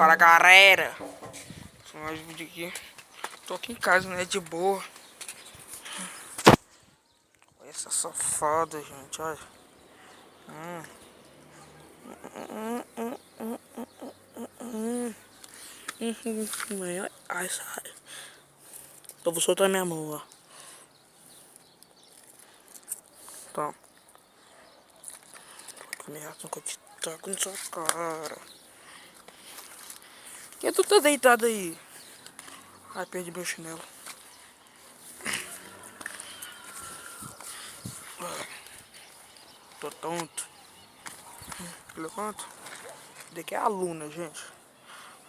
Fala, galera. Mais um vídeo aqui. Tô aqui em casa, né? De boa. Olha essa safada, gente. Olha. Ai, sai. Eu vou soltar minha mão, ó. Tá. Ameaça que eu te taco na sua cara. E tu tá deitado aí? Ai, perdi meu chinelo. Tô tonto. Levanta. Daqui é a Luna, gente.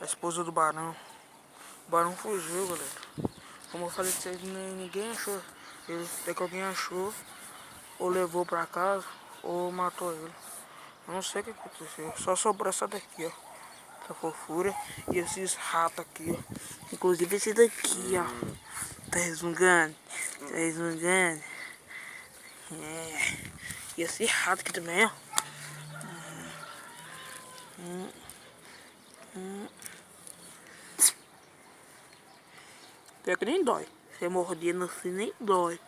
A esposa do Barão. O Barão fugiu, galera. Como eu falei pra vocês, ninguém achou ele. Daqui alguém achou, ou levou pra casa, ou matou ele. Eu não sei o que aconteceu. Só sobrou essa daqui, ó. Essa fofura. E esses ratos aqui, ó. Inclusive esse daqui, ó. Tá resmungando. Tá resmungando. É. E esse rato aqui também, ó. Pior que nem dói. Você mordendo assim nem dói.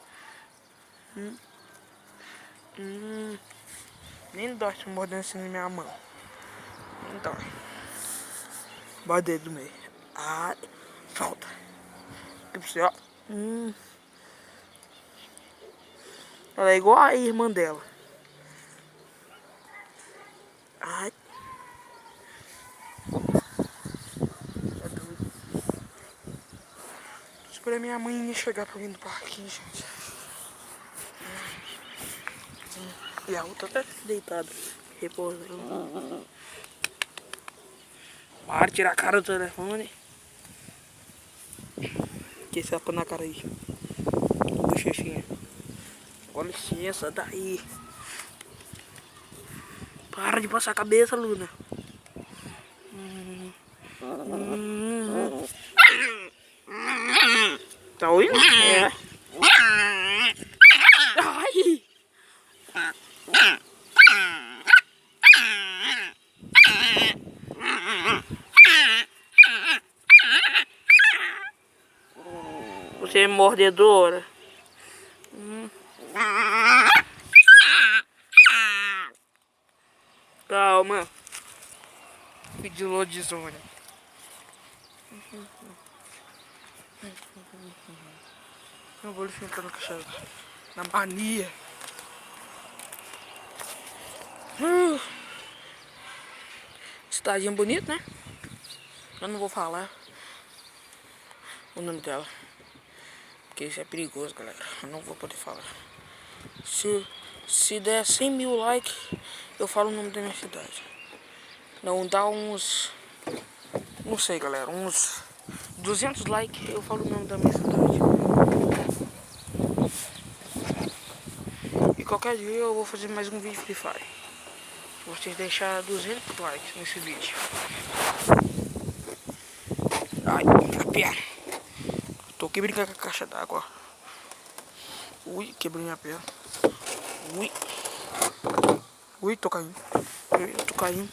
Nem dói se mordendo assim na minha mão. Nem dói. Bota o dedo no meio. Ai, solta. Tipo assim, ó. Ela é igual a irmã dela. Ai. É doido. Esperei minha mãe chegar pra vir do parquinho, gente. E a outra tá deitada, repousando. Para de tirar a cara do telefone. Que esse apa na cara aí. Bochechinha. Com licença, daí. Para de passar a cabeça, Luna. Tá ouvindo? É. Ai! Você é mordedora. Calma. Pediu lodizone. Eu vou lhe ficar na caixa. Na mania. Cidadinha bonita, né? Eu não vou falar o nome dela. Porque isso é perigoso, galera. Eu não vou poder falar. Se der 100 mil likes, eu falo o nome da minha cidade. Não dá uns... Não sei, galera. Uns 200 likes, eu falo o nome da minha cidade. E qualquer dia eu vou fazer mais um vídeo Free Fire. Vocês deixar 200 likes nesse vídeo. Ai, a perna. Tô aqui brincando com a caixa d'água. Ui, quebrei minha perna. Ui. Ui, tô caindo. Eu tô caindo.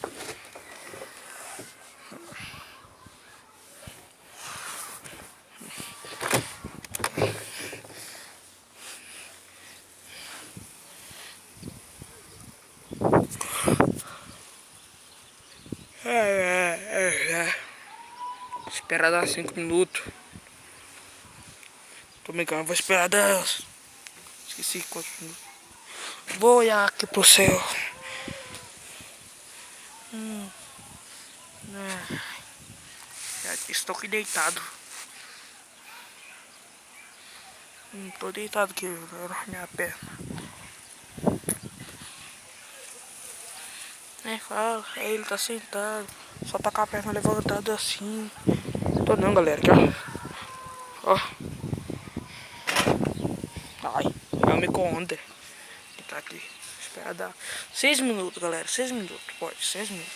Esperar dar 5 minutos. Tô brincando, vou esperar 10. Esqueci quantos minutos. Vou olhar aqui pro céu. Estou aqui deitado. Tô deitado aqui, minha perna. Fala, ele tá sentado. Só tá com a perna levantada assim. Tô não, galera, aqui, ó. Ai, é o micro-ondas que tá aqui. Espera dar 6 minutos, galera. 6 minutos, pode, 6 minutos.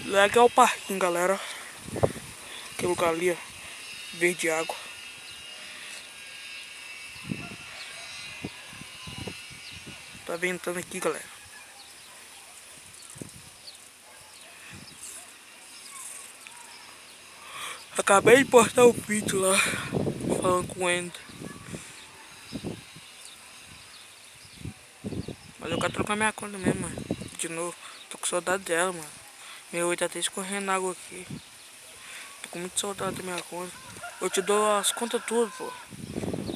Lá que é o parquinho, galera. Aquele lugar ali, ó. Verde água. Tá ventando aqui, galera. Acabei de postar o vídeo lá, falando com o Endo. Mas eu quero trocar minha conta mesmo, mano. De novo. Tô com saudade dela, mano. Meu oi tá até escorrendo água aqui. Tô com muita saudade da minha conta. Eu te dou as contas tudo, pô.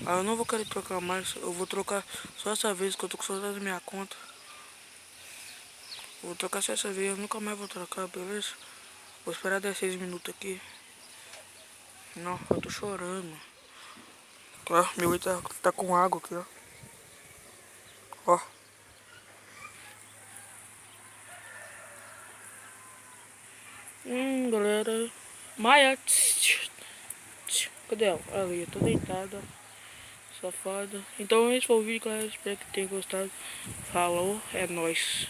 Ah, eu não vou querer trocar mais. Eu vou trocar só essa vez que eu tô com saudade da minha conta. Eu vou trocar só essa vez. Eu nunca mais vou trocar, beleza? Vou esperar 16 minutos aqui. Não, eu tô chorando, mano. Ó, meu oi tá com água aqui, ó. Ó. Galera. Maia. Cadê ela? Ali, eu tô deitada. Safada. Então esse foi o vídeo, galera. Espero que tenham gostado. Falou, é nóis.